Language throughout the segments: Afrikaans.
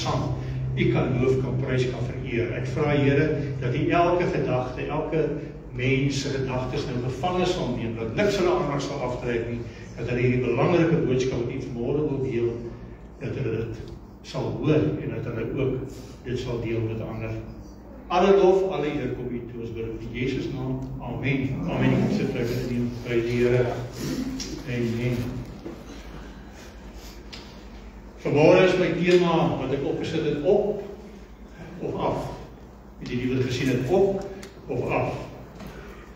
sang, U kan loof, kan prys, kan vereer. Ek vra Here, dat U elke gedagte, elke mens se gedagtes nou gevange sal neem, dat niks hulle aandag sal aftrek nie, dat hulle hierdie belangrike boodskap wat U vanmôre wil deel, dat hulle dit sal hoor, en dat hulle ook dit sal deel met ander. Alle lof, alle eer kom U toe, ons bid in Jesus naam. Amen. Amen. Ek sit plek in die by die Here. Amen. Vanmôre is my tema wat ek opgesit het, op of af. Het jy die gesien het, op of af?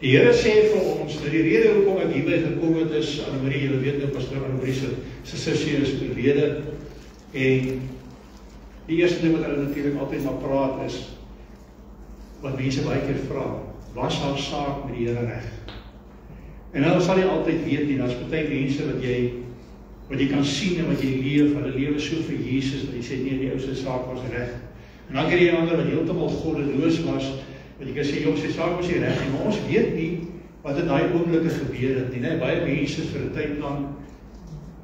Die Here sê vir ons, dat die rede hoekom ek hierby gekom het is, Annemarie, julle weet nou, Pastor Annemarie se sussie is oorlede, en die eerste ding wat hulle natuurlik altyd maar praat is, wat mense baie keer vra, was haar saak met die Here reg? En nou sal jy altyd weet nie, daar's baie mense wat jy kan sien en wat jy leef, hulle lewe so vir Jesus, dat jy sê, nee, die ou se saak was reg. En dan kry jy ander wat heeltemal goddeloos was, wat jy kan sê, joh, sy saak was nie reg, en ons weet nie, wat in daai oomblikke gebeur het nie, baie mense vir 'n tyd lang,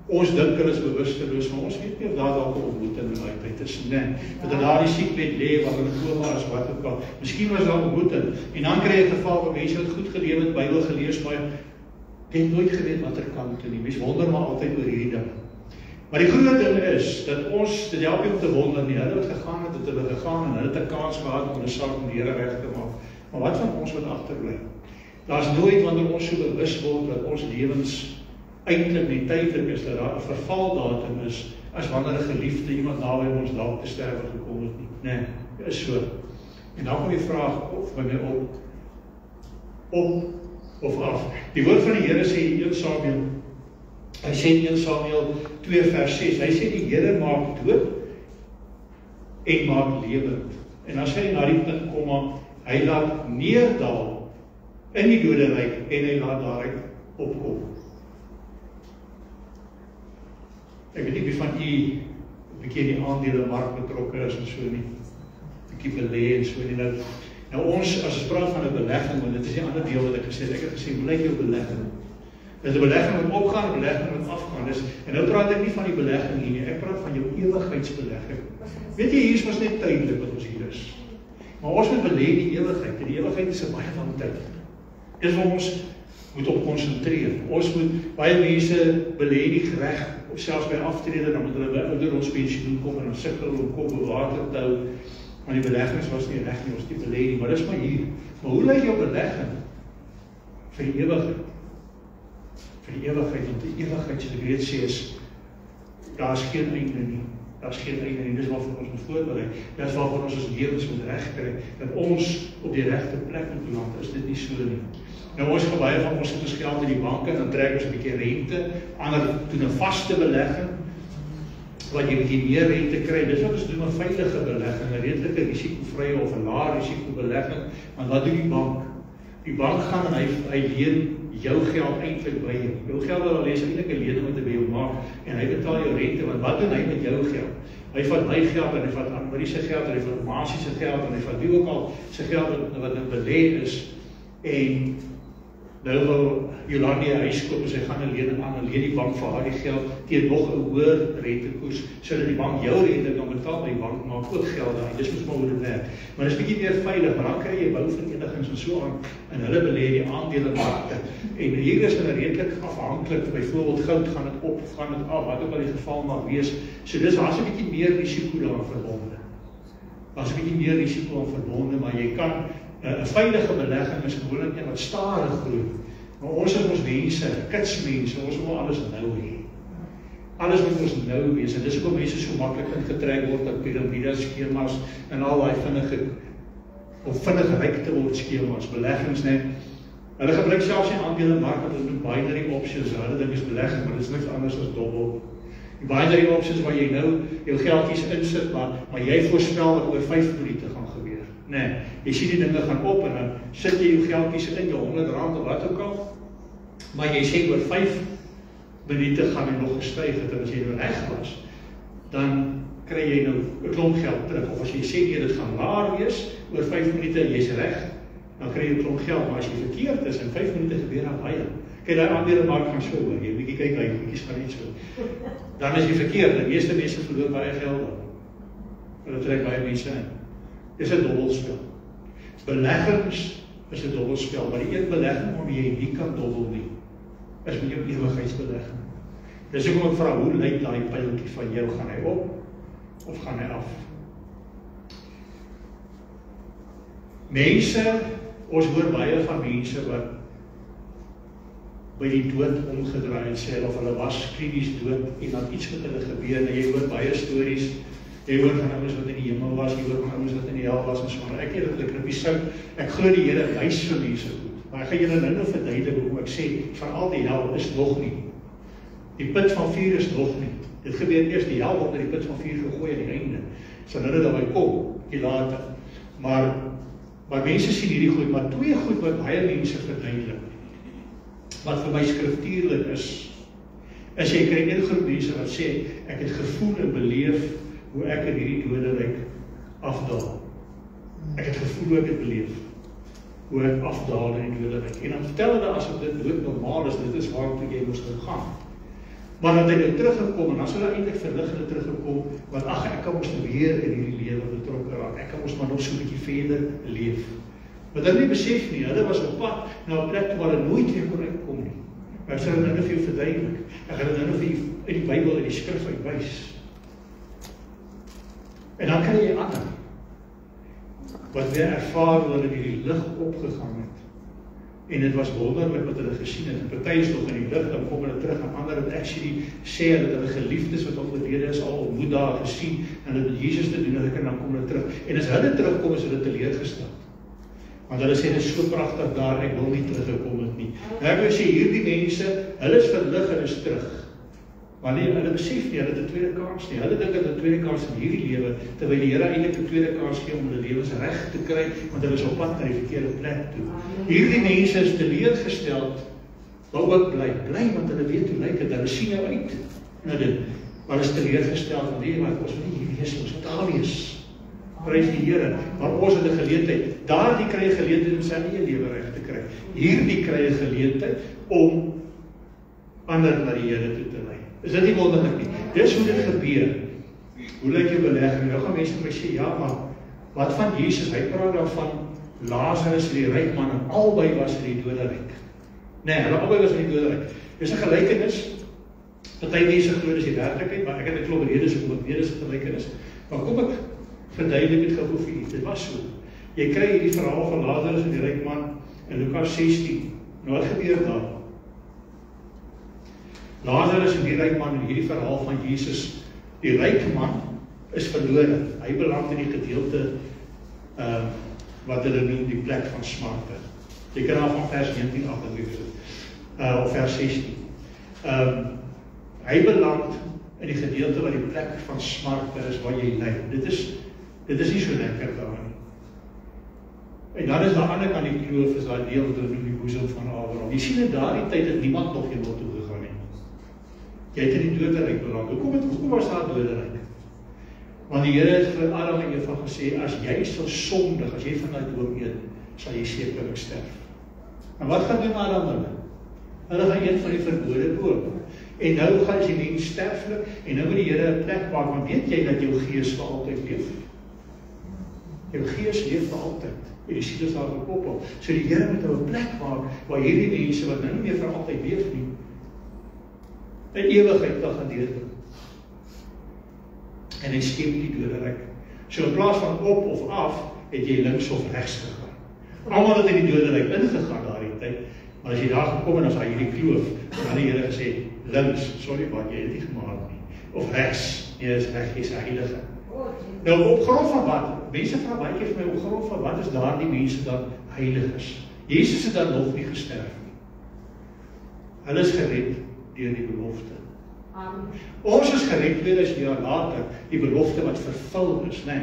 ons dink hulle is bewusteloos, maar ons weet nie of daar dalk 'n ontmoeting in daai tyd is, dat hulle daar die siekbed lê, wat hulle koma is, wat ook al, miskien was daar 'n ontmoeting, en dan kry jy 'n geval waar mense wat goed geleef het, Bybel gelees, maar jy het nooit geweet wat kant toe nie, mens wonder maar altyd oor hierdie ding. Maar die groot ding is, dat ons, dit help nie om te wonder nie, hulle wat gegaan het, het hulle gegaan, en hulle het 'n kans gehad om 'n saak met die Here reg te maak, maar wat van ons wat agterbly? Daar's nooit wanneer ons so bewus word, dat ons lewens eintlik nie tydelik is, dat daar 'n vervaldatum is, as wanneer 'n geliefde iemand naby ons dalk te sterwe gekom het nie. Nee, dit is so. En dan kom die vraag by my op of af. Die woord van die Here sê in 1 Samuel, hy sê in 1 Samuel 2 vers 6, hy sê die Here maak dood en maak lewend. En as hy na die punt kom, hy laat neerdal in die doderyk en hy laat daaruit opkom. Ek weet nie wie van u 'n bietjie in die aandelemark betrokke is en so nie. 'n Bietjie belê en so nie. Nou ons, as ons praat van 'n belegging, want dit is die ander deel wat ek gesê het, ek het gesê, blyk jou belegging. Dit is 'n belegging wat opgaan, 'n belegging wat afgaan. En nou praat ek nie van die belegging nie, ek praat van jou ewigheidsbelegging. Weet jy, hier is ons net tydelik wat ons hier is. Maar ons moet belê in die ewigheid, en die ewigheid is 'n baie lang tyd. Dis waar ons moet op konsentreer. Ons moet, baie mense belê in die reg, of selfs by aftrede, dan moet hulle by ouderdomspensioen kom, en dan sukkel om kop bo water te hou, maar die beleggings was nie reg nie, ons die belê nie, maar dis maar hier. Maar hoe lyk jou belegging? Vir die ewigheid. Vir die ewigheid, want die ewigheid, soos ek weet sê, is, daar is geen einde nie. Daar is geen einde nie, dis waarvoor ons moet voorberei. Dis waarvoor ons lewens moet reg kry, dat ons op die regte plek moet beland, is dit nie so nie. Nou ons gaan baie van ons het ons geld in die banke, dan trek ons 'n bietjie rente, ander doen 'n vaste belegging, wat jy 'n bietjie meer rente kry. Dis wat ons doen, 'n veilige belegging, 'n redelike risikovrye of 'n lae risiko belegging. Want wat doen die bank? Die bank gaan en hy leen jou geld eintlik by jou. Jou geld wat al is eintlik 'n lening wat hy by jou maak, en hy betaal jou rente, want wat doen hy met jou geld? Hy vat my geld, en hy vat Annemarie se geld, en hy vat Masie se geld, en hy vat wie ook al se geld wat in belê is, en nou wil Jolande 'n huis koop, en sy gaan 'n lening aan, en leen die bank vir haar die geld teen nog 'n hoër rentekoers, sodat die bank jou rente kan betaal, maar die bank maak ook geld daar. Dis mos maar hoe dit werk. Maar dis bietjie meer veilig, maar dan kry jy bouverenigings en so aan, en hulle belê die aandelemarkte. En hier is hulle redelik afhanklik, byvoorbeeld goud, gaan dit op of gaan dit af, wat ook al die geval mag wees. So dis daar's 'n bietjie meer risiko daaraan verbonde. Daar's 'n bietjie meer risiko aan verbonde, maar jy kan 'n veilige belegging is gewoonlik een wat stadig groei. Maar ons is ons mense, kitsmense, ons wil alles nou hê. Alles moet ons nou wees, en dis hoekom mense so maklik ingetrek word op piramides, skemas, en al daai vinnig ryk te word skemas, beleggings net. Hulle gebruik selfs die aandelemark, hulle doen binary options, hulle dink is belegging, maar dit is niks anders as dobbel. Die binary options waar jy nou jou geldjies insit, maar jy voorspel dat oor 5 minute gaan gebeur. Nee, jy sien die dinge gaan op, en dan sit jy jou geldjies in, jou R100 of wat ook al, maar jy sê oor 5 minute gaan hy nog gestyg het, en as jy nou reg was, dan kry jy nou 'n klomp geld terug, of as jy sê jy dit gaan laer wees, oor 5 minute, en jy's reg, dan kry jy 'n klomp geld, maar as jy verkeerd is, in 5 minute gebeur dan baie. Kyk, daai aandelemark gaan so hoor, jy bietjie kyk, hy bietjie gaan net so. Dan is jy verkeerd, die meeste mense verloor baie geld dan. Hulle trek baie mense in. Dis 'n dobbelspel. Beleggings is 'n dobbelspel, maar die een belegging waarmee jy nie kan dobbel nie, is met jou ewigheidsbelegging. Dis hoekom ek vra, hoe lyk daai pyltjie van jou? Gaan hy op of gaan hy af? Mense, ons hoor baie van mense wat by die dood omgedraai het, sê of hulle was klinies dood en dan iets met hulle gebeur, en jy hoor baie stories, jy hoor van ouens wat in die hemel was, jy hoor van ouens wat in die hel was en so, maar ek het dit knipie sout, ek glo die Here wys vir mense goed, maar ek gaan julle nou verduidelik hoekom ek sê, veral die hel is nog nie, die put van vuur is nog nie, dit gebeur eers, die hel word in die put van vuur gegooi aan die einde, so nou dit daarby kom, die later, maar mense sien hierdie goed, maar twee goed wat baie mense verduidelik, wat vir my skriftuurlik is jy kry een groep mense wat sê, ek het gevoel en beleef hoe ek in hierdie doderyk afdaal. Ek het gevoel hoe ek het beleef, hoe ek afdaal in die doderyk. En dan vertel hulle asof dit dood normaal is, dit is waartoe jy moes gaan. Maar dat hy nou teruggekom, en dan sal hy eintlik verlig hulle teruggekom, want ag, ek kan ons nou weer in hierdie lewe betrokke raak, ek kan ons maar nog so 'n bietjie verder leef. Wat hulle nie besef nie, hulle was op pad na 'n plek waar hulle nooit weer kon uitkom nie. Maar ek sal dit nou vir jou verduidelik. Ek gaan dit nou vir jou uit die Bybel, uit die skrif uitwys. En dan kry jy ander wat weer ervaar hoe hulle die lig opgegaan het. En dit was wonderlik wat hulle gesien het. En party is nog in die lig, dan kom hulle terug, en ander het actually sê dat hulle geliefdes wat oorlede is al ontmoet daar gesien, en hulle het Jesus te doen, en dan kom hulle terug. En as hulle terugkom, is hulle teleurgesteld. Want hulle sê, dit is so pragtig daar, ek wil nie teruggekom het nie. Nou ek wil sê, hierdie mense, hulle is verlig, hulle is terug. Maar nee, hulle besef nie, hulle het 'n tweede kans nie. Hulle dink dat 'n tweede kans in hierdie lewe, terwyl die Here eintlik 'n tweede kans gee om hulle lewens reg te kry, want hulle is op pad na die verkeerde plek toe. Hierdie mense is teleurgestel, maar ook bly, want hulle weet hoe lyk dit, hulle sien nou uit. Nou dit, maar hulle is teleurgestel, want nee, maar ons wil nie hier wees, ons moet daar wees. Prys die Here, maar ons het 'n geleentheid. Daardie kry 'n geleentheid om sy eie lewe reg te kry. Hierdie kry 'n geleentheid om ander na die Here toe te lei. Is dit nie wonderlik nie? Dis hoe dit gebeur. Hoe lyk jou belegging? Nou gaan mense vir my sê, ja, maar wat van Jesus? Hy praat dan van Lazarus en die ryk man, en albei was in die doderyk. Nee, hulle albei was in die doderyk. Dis 'n gelykenis. Party mense glo dis die werklikheid, maar ek het 'n klomp redes hoekom ek weet dis 'n gelykenis. Maar kom ek verduidelik dit gou vir u. Dit was so. Jy kry hierdie verhaal van Lazarus en die ryk man in Lukas 16. Nou wat gebeur daar? Lazarus en die ryk man in hierdie verhaal van Jesus. Die ryk man is verlore. Hy beland in die gedeelte wat hulle noem die plek van smarte. Jy kan af van vers 19 af of vers 16. Hy beland in die gedeelte wat die plek van smarte is waar jy ly. Dit is nie so lekker daar nie. En dan is daar ander kant die kloof, is daar deel wat hulle noem die boesem van Abraham. Jy sien in daardie tyd het niemand nog hemel toe gegaan nie. Jy het in die doderyk beland. Hoekom was daar doderyk? Want die Here het vir Adam en Eva gesê, as jy sal sondig, as jy van daai boom eet, sal jy sekerlik sterf. En wat gaan doen Adam hulle? Hulle gaan eet van die verbode boom. En nou gaan die mens sterflik, en nou moet die Here 'n plek maak, want weet jy dat jou gees vir altyd leef? Jou gees leef vir altyd. En die siel is daar gekoppel. So die Here moet 'n plek maak, waar hierdie mense wat nou nie meer vir altyd leef nie, 'n ewigheid kan gaan deurkom. En hy skep die doderyk. So in plaas van op of af, het jy links of regs gegaan. Almal het in die doderyk ingegaan daardie tyd, maar as jy daar gekom en as hy hierdie kloof, dan het die Here gesê, links, sorry, maar jy het nie gemaak nie. Of regs, jy is reg, jy is 'n heilige. Nou op grond van wat? Mense vra baie keer vir my, op grond van wat is daardie mense dan heiliges? Jesus het dan nog nie gesterf nie. Hulle is gered deur die belofte. Ons is gered 2000 jaar later, die belofte wat vervul is, nee.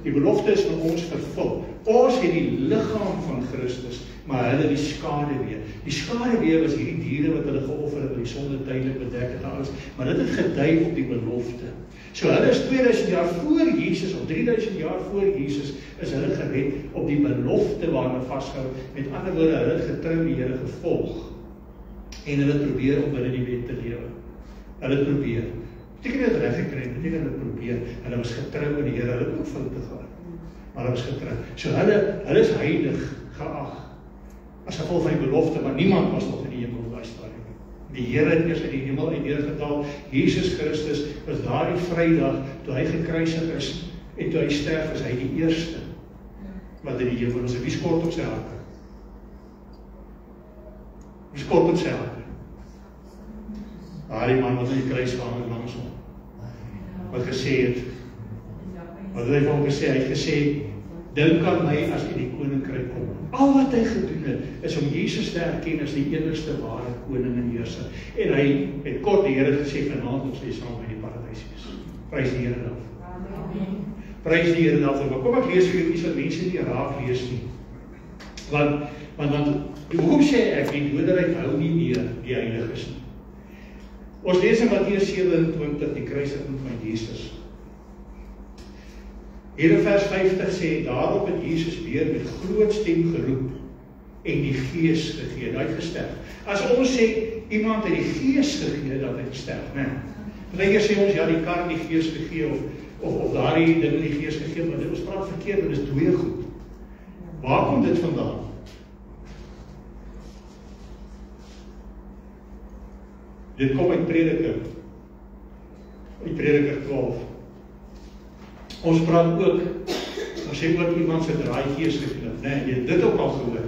Die belofte is vir ons vervul. Ons het die liggaam van Christus, maar hulle die skaduwee. Die skaduwee was hierdie diere wat hulle geoffer het, die sonde tydelik bedek het alles, maar dit het gedui op die belofte. So hulle is 2000 jaar voor Jesus, of 3000 jaar voor Jesus, is hulle gered op die belofte waar hulle vasgehou. Met ander woorde, hulle het getrou die Here gevolg, en hulle probeer om binne die wet te lewe. Hulle probeer. Beteken dit reg gekry, beteken dit probeer. Hulle was getrou in die Here, hulle het ook foute gehad. Maar hulle was getrou. So hulle is heilig geag. As gevolg van die belofte, maar niemand was nog in die hemel daai stadium. Die Here het eers uit die hemel uit neergedaal. Jesus Christus was daardie Vrydag, toe hy gekruisig is, en toe hy sterf, is hy die eerste wat in die hemel is. Wie skort op sy harte? Wie skort op sy harte? Die man wat in die kruis gehang het langs hom, wat gesê het, wat het hy van hom gesê? Hy het gesê, dink aan my as in die koninkryk kom. Al wat hy gedoen het, is om Jesus te erken as die enigste ware koning en heerser. En hy het kort die Here gesê, vanaand ons sê saam in die paradys wees. Prys die Here daarvoor. Prys die Here daarvoor. Maar kom ek lees vir julle iets wat mense nie raak lees nie. Want hoekom sê ek die doderyk hou nie meer die heiliges nie? Ons lees in Matteus 27 die kruisiging van Jesus. Hier in vers 50 sê, daarop het Jesus weer met groot stem geroep en die Gees gegee, en hy het gesterf. As ons sê, iemand het die Gees gegee, dat hy gesterf, nee. Partykeer sê ons, ja, die kar die Gees gegee, of daardie ding die Gees gegee, maar dit ons praat verkeerd, dit is dooie goed. Waar kom dit vandaan? Dit kom uit Prediker 12. Ons praat ook, ons sê ook iemand sy draaigees geknip, nee, jy het dit ook al gehoor,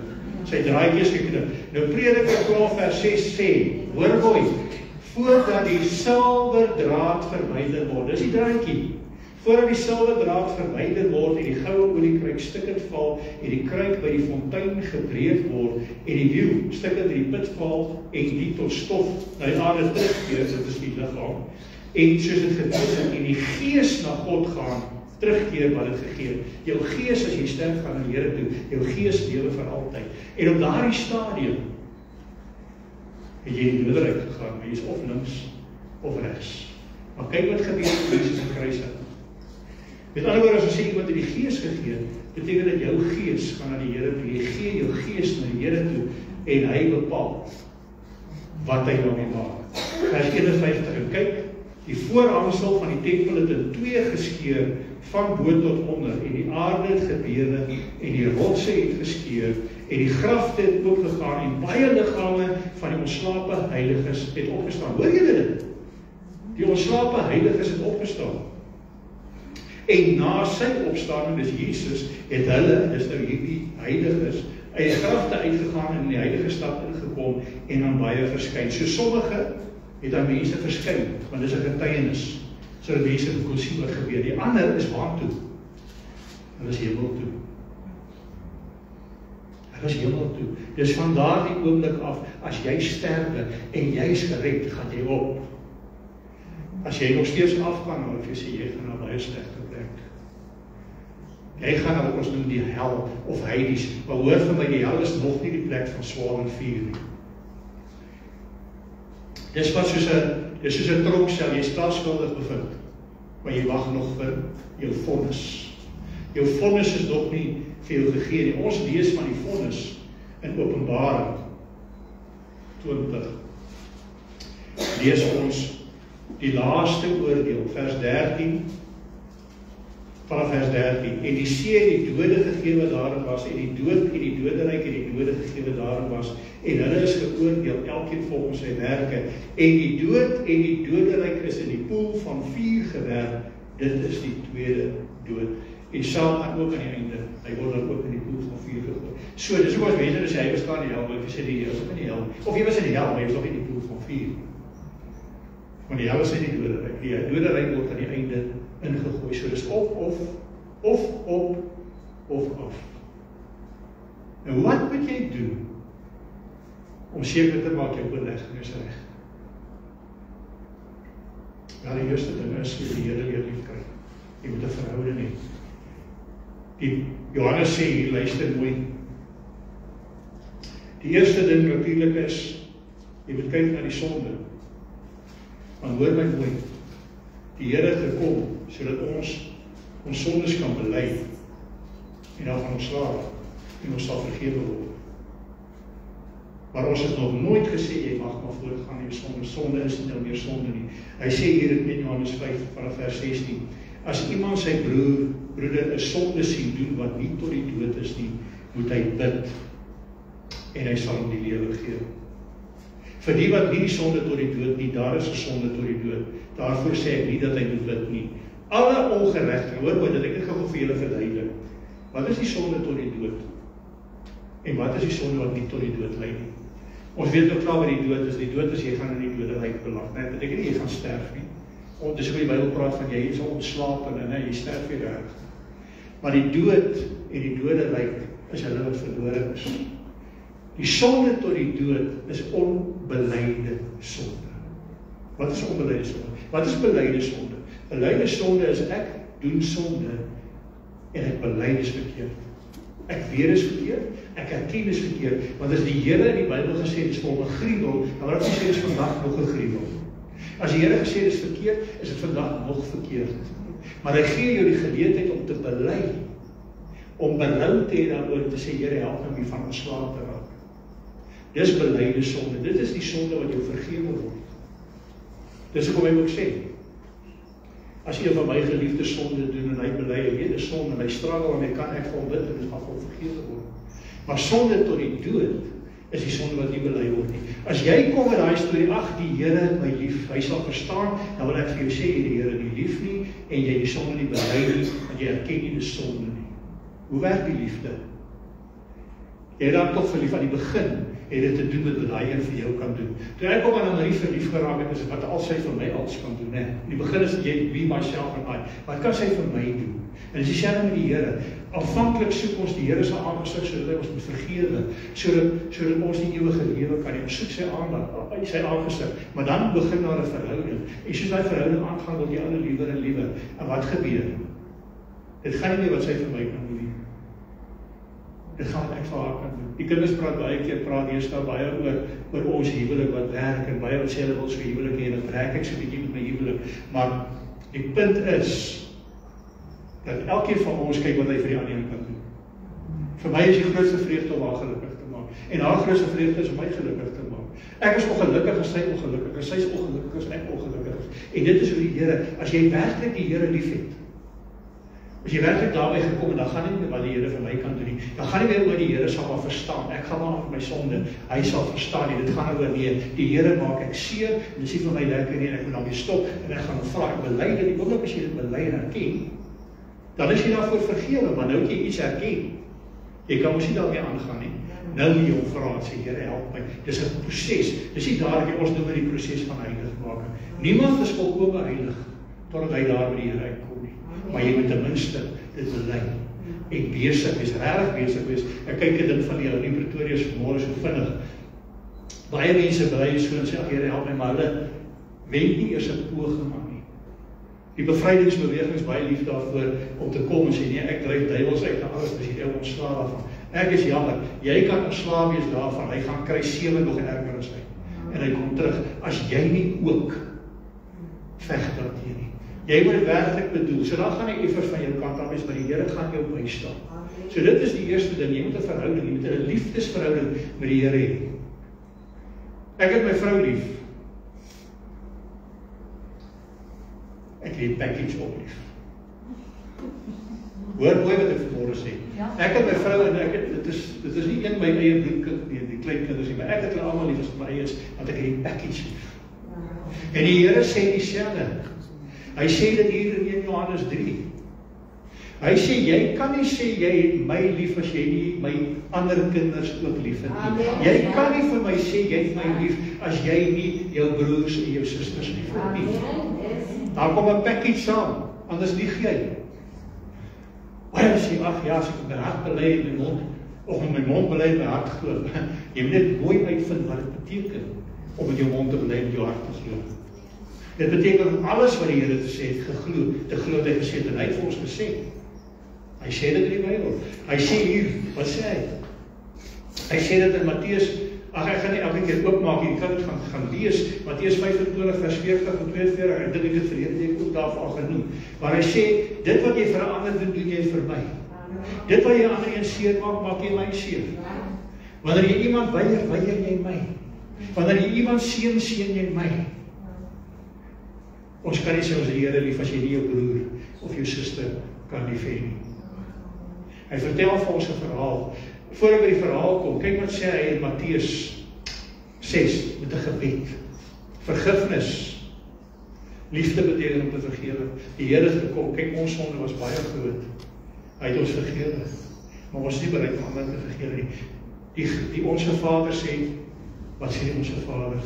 sy draaigees geknip. Nou Prediker 12 vers 6 sê, hoor mooi, voordat die silwerdraad verwyder word, dis die draadjie, voordat die silwerdraad verwyder word en die goue oliekruik stukkend val en die kruik by die fontein gebreek word en die wiel stukkend in die put val en die tot stof na die aarde terugkeer, dit is die liggaam, en soos dit gebeur het en die gees na God gaan, terugkeer wat het gegee. Jou gees as jy sterf gaan na die Here toe, jou gees lewe vir altyd. En op daardie stadium het jy in die doderyk gegaan, maar jy is of links of regs. Maar kyk wat gebeur met Jesus se kruising. Met ander woorde, as ons sê iemand het die gees gegee, beteken dat jou gees gaan na die Here toe. Jy gee jou gees na die Here toe en hy bepaal wat hy daarmee maak. Vers 51, en kyk, die voorhangsel van die tempel het in twee geskeur van bo tot onder en die aarde het gebewe en die rotse het geskeur en die grafte het oopgegaan en baie liggame van die ontslape heiliges het opgestaan. Hoor julle dit? Die ontslape heiliges het opgestaan. En na sy opstanding, dis Jesus, het hulle, dis nou hierdie heiliges, uit die grafte uitgegaan en in die heilige stad ingekom en aan baie verskyn. So sommige het aan mense verskyn, want dis 'n getuienis, sodat mense kon sien wat gebeur. Die ander is waar toe? Hulle is hemel toe. Hulle is hemel toe. Dis van daardie oomblik af, as jy sterwe en jy is gered, gaan jy op. As jy nog steeds afgaan, of jy sê, jy gaan na baie slegte plek. Jy gaan na ons noem die hel, of Hades, maar hoor vir my, die hel is nog nie die plek van swaar en vuur nie. Dis wat soos 'n tronksel, jy staan skuldig bevind, maar jy wag nog vir jou vonnis. Jou vonnis is nog nie vir jou gegee nie. Ons lees van die vonnis in Openbaring 20. Lees ons die laaste oordeel, vers 13, vanaf vers 13, en die see en die dode gegee wat daarin was, en die dood en die doderyk en die dode gegee wat daarin was, en hulle is geoordeel, elkeen volgens sy werke, en die dood en die doderyk is in die poel van vuur gewerp, dit is die tweede dood. En Satan ook aan die einde, hy word dan ook in die poel van vuur gegooi. So, dis ook as mense sê, hy was daar in die hel, maar ek sê die Here is ook in die hel, of jy was in die hel, maar jy was nog in die poel van vuur. Want die hel is in die doderyk, die doderyk word aan die einde ingegooi, so dis op, of af. Nou wat moet jy doen om seker te maak jou belegging is reg? Ja, die eerste ding is jy die Here leer lief kry. Jy moet 'n verhouding hê. Die Johannes sê, luister mooi. Die eerste ding natuurlik is, jy moet kyk na die sonde. Want hoor my mooi, die Here het gekom, sodat ons sondes kan bely, en dan gaan ons slaap, en ons sal vergewe word. Maar ons het nog nooit gesê, jy mag maar voortgaan in sonde. Sonde is nie nou meer sonde nie. Hy sê hier in 1 Johannes 5 vanaf vers 16, as iemand sy broeder 'n sonde sien doen wat nie tot die dood is nie, moet hy bid en hy sal hom die lewe gee. Vir die wat nie die sonde tot die dood nie, daar is 'n sonde tot die dood. Daarvoor sê ek nie dat hy moet bid nie. Alle ongeregtigheid, hoor dat ek gou vir julle verduidelik. Wat is die sonde tot die dood? En wat is die sonde wat nie tot die dood lei nie? Ons weet ook klaar wat die dood is. Die dood is jy gaan in die doderyk beland. Dit beteken nie jy gaan sterf nie. Dis hoe die Bybel praat van jy is ontslaap en jy sterf nie reg. Maar die dood en die doderyk is hulle wat verlore is. Die sonde tot die dood is onbelyde sonde. Wat is onbelyde sonde? Wat is belyde sonde? Belyde sonde is ek doen sonde en ek bely is verkeerd. Ek weet is verkeerd, ek erken is verkeerd, want as die Here in die Bybel gesê is vir hom 'n gruwel, dan wil ek sê is vandag nog 'n gruwel. As die Here gesê is verkeerd, is dit vandag nog verkeerd. Maar hy gee jou die geleentheid om te bely, om berou te hê daaroor te sê, Here help my van ontslae te raak. Dis belyde sonde. Dit is die sonde wat jou vergewe word. Dis hoekom hy ook sê, as een van my geliefde sonde doen en hy bely, hy weet 'n sonde en hy struggle en hy kan ek vol bid en dit gaan vol vergewe word. Maar sonde tot die dood is die sonde wat nie bely word nie. As jy kom met daai storie, ag die Here het my lief, hy sal verstaan, dan wil ek vir jou sê, die Here nie lief nie en jy die sonde nie bely nie, want jy erken nie die sonde nie. Hoe werk die liefde? Jy raak toch verlief aan die begin, het dit te doen met wat hy vir jou kan doen. Toe ek op aan Marie verlief geraak het, is dit wat al sy vir my alles kan doen. In die begin is jy, be myself and I. Wat kan sy vir my doen? En as jy sê met die Here, aanvanklik soek ons die Here se aangesig, sodat hy ons moet vergewe, sodat ons die ewige lewe kan hê. Ons soek sy aandag, sy aangesig, maar dan begin daar 'n verhouding. En soos daai verhouding aangaan, word jy al liewer en liewer. En wat gebeur? Dit gaan nie meer wat sy vir my kan doen nie. Dit gaan ek vir haar kan doen. Die kinders praat eers daar baie oor ons huwelik wat werk en baie wat sê hulle wil so huwelik hê en dan trek ek so 'n bietjie met my huwelik. Maar die punt is dat elkeen van ons kyk wat hy vir die ander kan doen. Vir my is die grootste vreugde om haar gelukkig te maak. En haar grootste vreugde is om my gelukkig te maak. Ek is ongelukkig as sy ongelukkig is. Sy is ongelukkig as ek ongelukkig is. En dit is hoe die Here, as jy werklik die Here liefhet, as jy werklik daarby gekom en dan gaan nie meer wat die Here vir my kan doen nie. Dan gaan nie meer oor die Here sal maar verstaan. Ek gaan maar met my sonde. Hy sal verstaan nie. Dit gaan oor nee. Die Here maak ek seer en dis nie vir my lekker nie en ek moet dan weer stop en ek gaan vra ek bely dit. Die oomblik as jy dit bely en erken, dan is jy daarvoor vergewe, maar nou het jy iets erken. Jy kan mos nie daarmee aangaan nie. Nou moet jy hom vra en sê Here help my. Dis 'n proses. Dis nie dadelik ons noem die proses van heiligmaking. Niemand is volkome heilig totdat hy daar by die Here uitkom nie. Maar jy moet ten minste dit bely en besig wees, regtig besig wees. Ek kyk dit van die ou in Pretoria se môre so vinnig. Baie mense bly so en sê Here help my, maar hulle wend nie eers 'n poging aan nie. Die bevrydingsbeweging is baie lief daarvoor om te kom en sê nee, ek dryf duiwels uit en alles, dis jy ontslae daarvan. Ek is jammer, jy kan ontslae wees daarvan, hy gaan kry 7 nog erger as hy. En hy kom terug, as jy nie ook veg daarteen nie. Jy moet werklik bedoel, so dan gaan die effort van jou kant af wees, maar die Here gaan jou bystaan. So dit is die eerste ding, jy moet 'n verhouding, jy moet 'n liefdesverhouding met die Here hê. Ek het my vrou lief. Ek het die package op lief. Hoor mooi wat ek vanmôre sê. Ek het my vrou en dit is nie een my eie bloedkind nie, die klein kinders nie, maar ek het hulle almal lief as my eie is, want ek het die package lief. En die Here sê dieselfde. Hy sê dit hier in 1 Johannes 3. Hy sê, jy kan nie sê, jy het my lief as jy nie my ander kinders ook lief het nie. Jy kan nie vir my sê, jy het my lief as jy nie jou broers en jou susters lief het nie. Daar kom 'n package saam, anders lieg jy. Baie sê, ag ja, as ek met my hart bely in my mond, of met my mond bely in my hart glo. Jy moet net mooi uitvind wat dit beteken, om met jou mond te bely en met jou hart te glo. Dit beteken alles wat die Here te sê het geglo, te glo wat hy gesê het, en hy het vir ons gesê. Hy sê dit in die Bybel. Hy sê hier, wat sê hy? Hy sê dit in Matteus, ek gaan nie elke keer oopmaak, jy kan dit gaan lees, Matteus 25 vers 40 en 42, en dit ek het verlede week ook daarvan genoem. Maar hy sê, dit wat jy vir 'n ander doen, doen jy vir my. Dit wat jy ander een seer maak, maak jy my seer. Wanneer jy iemand weier, weier jy my. Wanneer jy iemand seën, seën jy my. Ons kan nie sê ons die Here lief as jy nie jou broer of jou suster kan lief hê nie. Hy vertel vir ons 'n verhaal. Voor hy by die verhaal kom, kyk wat sê hy in Matteus 6 met 'n gebed. Vergifnis. Liefde beteken om te vergewe. Die Here het gekom, kyk ons sonde was baie groot. Hy het ons vergewe. Maar ons is nie bereid om ander te vergewe nie. Die Onse Vader sê, wat sê die Onse Vader?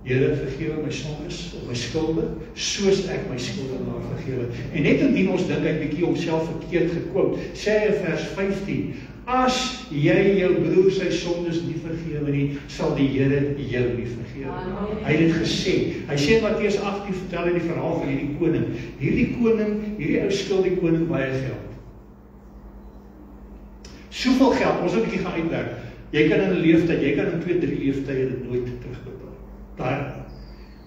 Here, vergewe my sondes of my skulde, soos ek my skuldenaar vergewe. En net indien ons dink hy bietjie homself verkeerd gekwout, sê hy in vers 15, as jy jou broer sy sondes nie vergewe nie, sal die Here jou nie vergewe. Hy het dit gesê. Hy sê in Matteus 18 vertel hy die verhaal van hierdie koning. Hierdie ou skuld die koning baie geld. Soveel geld, ons het 'n bietjie gaan uitwerk. Jy kan in 'n leeftyd, jy kan in 2-3 leeftye dit nooit terugbetaal.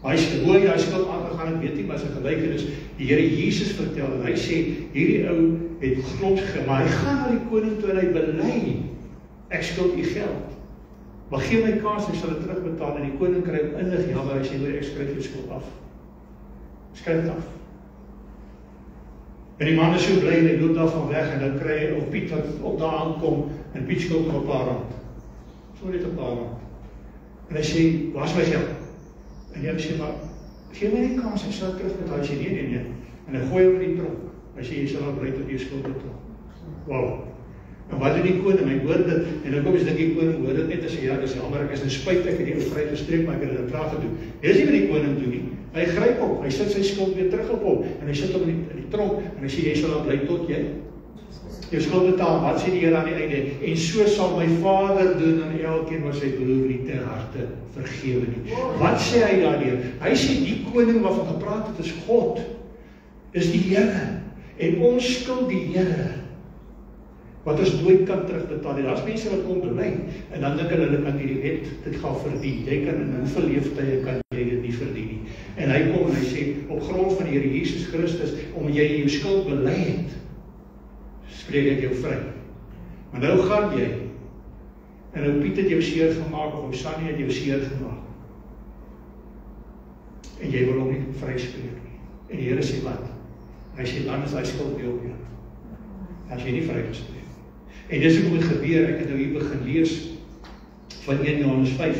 Maar hy sê, hoe hy skuld aangegaan het, weet nie, maar sy gelykenis, die Here Jesus vertel, en hy sê, hierdie ou het grond gegee, maar hy gaan na die koning toe en hy bely, ek skuld u geld, maar gee my kans, hy sal dit terugbetaal, en die koning kry innig, ja, maar hy sê, ek skryf jou skuld af. Skryf het af. En die man is so bly, en hy loop daarvan weg, en dan kry hy op Piet wat op daar aankom, en Piet skuld nog 'n paar rand. So net 'n paar rand. En hy sê, waar is my geld? En jy sê, maar gee my die kans, ek sal terugbetaal. Hy sê, nee. En hy gooi hom in die tronk. Hy sê, jy sal al bereid tot jy skuld betaal. Wow. En wat doen die koning? Hy hoor dit, en dan kom die koning hoor dit net, en sê, ja, dis jammer, ek is in spyt, ek het die ou vrygestreek, maar ek het dit traag gedoen. Dis nie wat die koning doen nie. Hy gryp hom, hy sit sy skuld weer terug op hom, en hy sit hom in die tronk, en hy sê, jy sal al bly tot jy jou skuld betaal. Wat sê die Here aan die einde? En so sal my Vader doen aan elkeen wat sy broer nie ter harte vergewe nie. Wat sê hy daardeur? Hy sê die koning waarvan gepraat het is God, is die Here, en ons skuld die Here, wat ons nooit kan terugbetaal nie. Daar's mense wat kom bely, en dan dink hulle kan die wet dit gaan verdien. Jy kan in hoeveel leeftye kan jy dit nie verdien nie. En hy kom en hy sê, op grond van die Here Jesus Christus, omdat jy jou skuld bely het, spreek ek jou vry. Maar nou gaan jy, en nou Piet het jou seer gemaak, of Sannie het jou seer gemaak, en jy wil hom nie vryspreek nie. En die Here sê wat? Hy sê, dan is hy skuld by jou weer. As jy nie vrygespreek. En dis hoe moet gebeur, ek het nou hier begin lees, van 1 Johannes 5.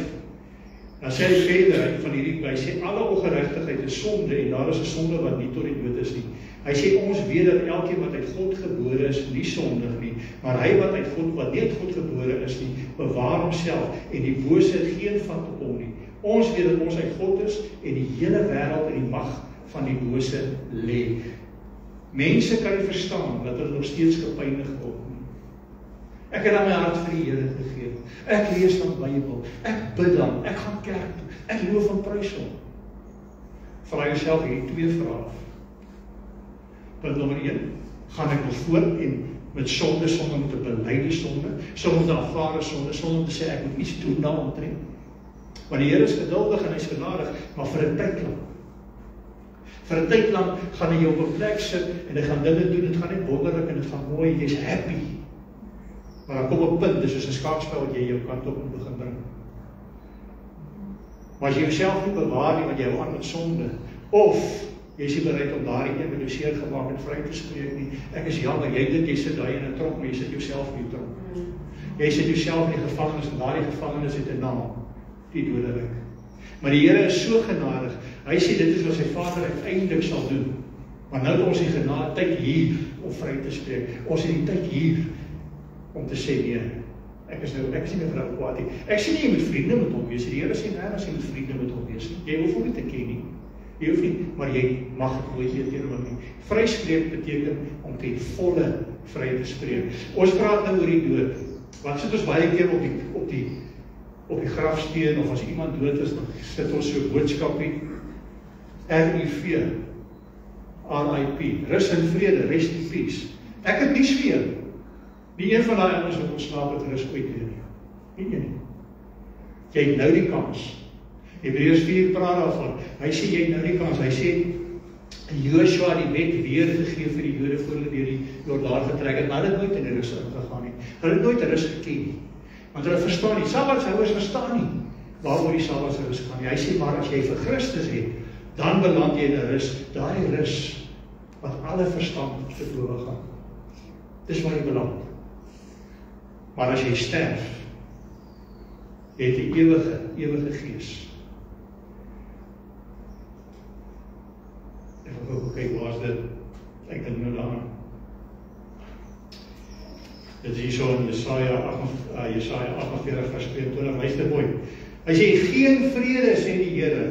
Dan sê hy verder, van hierdie, hy sê, alle ongeregtigheid is sonde, en daar is 'n sonde wat nie tot die dood is nie. Hy sê, ons weet dat elkeen wat uit God gebore is, nie sondig nie, maar hy wat uit God, wat nie uit God gebore is nie, bewaar homself, en die bose het geen vat op hom nie. Ons weet dat ons uit God is, en die hele wêreld in die mag van die bose lê. Mense kan nie verstaan, dat hulle nog steeds gepynig word nie. Ek het aan my hart vir die Here gegee. Ek lees dan Bybel, ek bid dan, ek gaan kerk toe, ek loof en prys hom. Vra jouself hierdie 2 vrae. Punt nommer 1, gaan ek nog voort en met sonde, sonder om te bely die sonde, sonder om te aanvaar sonde, sonder om te sê ek moet iets doen daaromtrent. Want die Here is geduldig en hy is genadig, maar vir 'n tyd lank. Vir 'n tyd lank gaan hy jou op 'n plek sit en hy gaan dinge doen, dit gaan net wonderlik en dit gaan mooi, jy's happy. Maar dan kom 'n punt, dis soos 'n skaakspel wat jy jou kant op moet begin bring. Maar as jy jouself nie bewaar nie, want jy hou aan met sonde, of jy is nie bereid om daardie een met jou seer gemaak en vry te spreek nie. Ek is jammer, jy dink jy sit daar in 'n tronk, maar jy sit jouself in die tronk. Jy sit jouself in die gevangenis, en daardie gevangenis het 'n naam, die doderyk. Maar die Here is so genadig. Hy sê dit is wat sy Vader uiteindelik sal doen. Maar nou het ons die genade tyd hier om vry te spreek. Ons het die tyd hier om te sê nee. Ek is nie meer vir kwaad nie. Ek sê nie jy moet vriende met hom wees. Die Here sê nee, as jy moet vriende met hom wees. Jy hoef hom nie te ken nie. Jy hoef nie, maar jy mag dit nooit weer teenoor hom nie. Vryspreek beteken om ten volle vry te spreek. Ons praat nou oor die dood. Want sit ons baie keer op die grafsteen, of as iemand dood is, dan sit ons so 'n boodskapie, RIP, RIP, rus in vrede, rest in peace. Ek het niks vir jou. Nie een van daai anders wat ons slaap het rus ooit weer nie. Nie een. Jy het nou die kans. Hebreërs 4 praat daarvan. Hy sê jy het nou die kans. Hy sê Joshua die wet weer gegee vir die Jode voor hulle deur die Jordaan getrek het, maar hulle het nooit in die rus ingegaan nie. Hulle het nooit rus geken nie. Want hulle verstaan nie, Sabbatshouers verstaan nie waaroor die Sabbatshouers gaan nie. Hy sê maar as jy vir Christus het, dan beland jy in 'n rus, daai rus wat alle verstand te bowe gaan. Dis waar jy beland. Maar as jy sterf, het die ewige gees. Ek wil ook kyk, waar is dit? Ek dink nou daaraan. Dit is hier so in Jesaja 48 vers 22, luister mooi. Hy sê, geen vrede, sê die Here,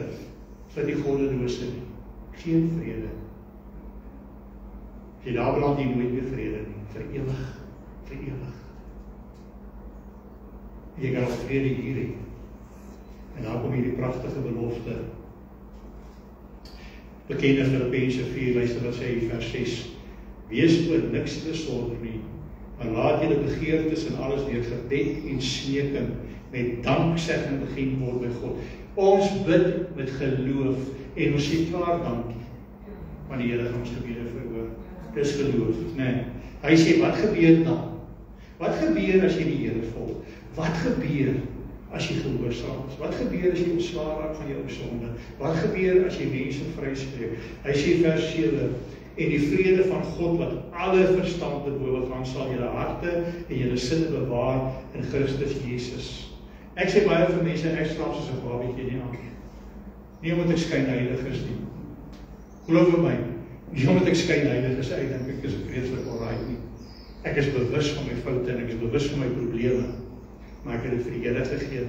vir die goddelose nie. Geen vrede. As jy daar beland, jy nooit meer vrede nie. Vir ewig. Vir ewig. Jy kan al vrede hier hê. En dan kom hier die pragtige belofte. Bekende Filippense 4, luister wat sê hy vers 6. Wees oor niks besorg nie, maar laat julle begeertes en alles deur gebed en smeking met danksegging begin word by God. Ons bid met geloof en ons sê klaar dankie, want die Here gaan ons gebede verhoor. Dis geloof, nee. Hy sê, wat gebeur dan? Wat gebeur as jy die Here volg? Wat gebeur as jy gehoorsaam is? Wat gebeur as jy ontslae raak van jou sonde? Wat gebeur as jy mense vryspreek? Hy sê vers 7, en die vrede van God wat alle verstand te bowe gaan, sal julle harte en julle sinne bewaar in Christus Jesus. Ek sê baie vir mense, ek slaap soos 'n babatjie nie aan. Nie omdat ek skynheilig nie. Glo vir my, nie omdat ek skynheilig is, ek dink ek is vreeslik alright nie. Ek is bewus van my foute en ek is bewus van my probleme, maar ek het dit vir die Here gegee.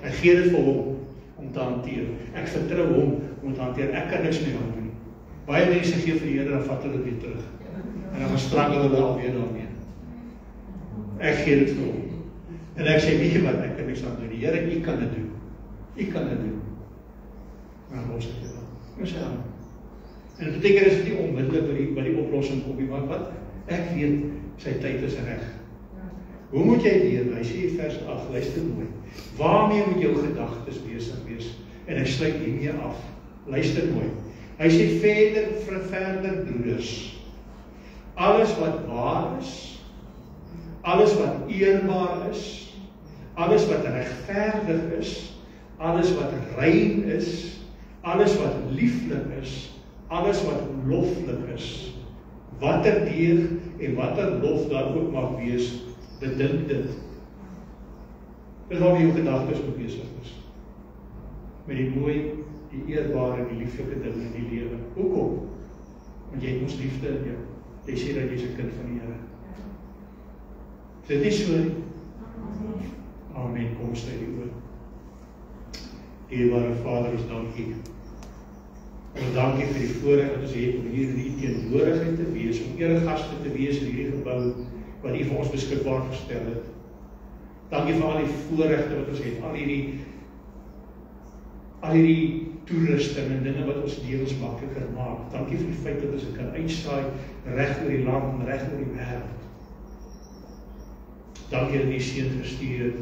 Ek gee dit vir hom om te hanteer. Ek vertrou hom om te hanteer. Ek kan niks meer aan doen. Baie mense gee vir die Here, dan vat hulle dit weer terug. En dan strangel hulle alweer daarmee. Ek gee dit vir hom. En ek sê, weet jy wat, ek kan niks aan doen. Die Here, U kan dit doen. U kan dit doen. Maar ons het dit dan. Ons aan. En dit beteken is dit nie onmiddellik by die oplossing kom nie, maar wat? Ek weet, sy tyd is reg. Hoe moet jy lewe? Hy sê vers 8, luister mooi. Waarmee moet jou gedagtes besig wees? En hy sluit hiermee af. Luister mooi. Hy sê verder broeders, alles wat waar is, alles wat eerbaar is, alles wat regverdig is, alles wat rein is, alles wat lieflik is, alles wat loflik is, watter deeg en watter lof daar ook mag wees, bedink dit. Dis waarmee jou gedagtes moet besig is. Met die mooi, die eerbare, die lieflike dinge in die lewe. Hoekom? Want jy het ons liefde in jou. Jy sê dat jy is 'n kind van die Here. Is dit nie so nie? Amen. Kom sluit die oë. Dierbare Vader, ons dankie. Ons dankie vir die voorreg wat ons het om hier in die teenwoordigheid te wees, om eregaste te wees in hierdie gebou wat U vir ons beskikbaar gestel het. Dankie vir al die voorregte wat ons het, al hierdie toerusting en dinge wat ons lewens makliker maak. Dankie vir die feit dat ons kan uitsaai reg oor die land en reg oor die wêreld. Dankie dat U Seun gestuur het,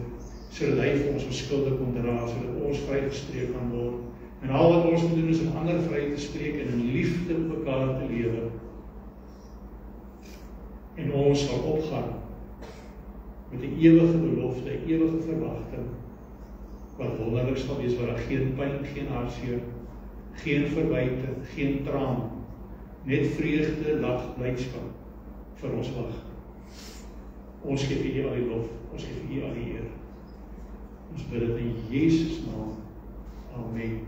sodat hy vir ons onskuldig kon dra, sodat ons vrygespreek kan word. En al wat ons moet doen is om ander vry te spreek en in liefde met mekaar te lewe. En ons sal opgaan met 'n ewige belofte, 'n ewige verwagting, wat wonderlik sal wees, waar daar geen pyn, geen hartseer, geen verwyte, geen traan, net vreugde, lag, blydskap vir ons wag. Ons gee vir U al die lof, ons gee vir U al die eer. Ons bid dit in Jesus naam. Amen.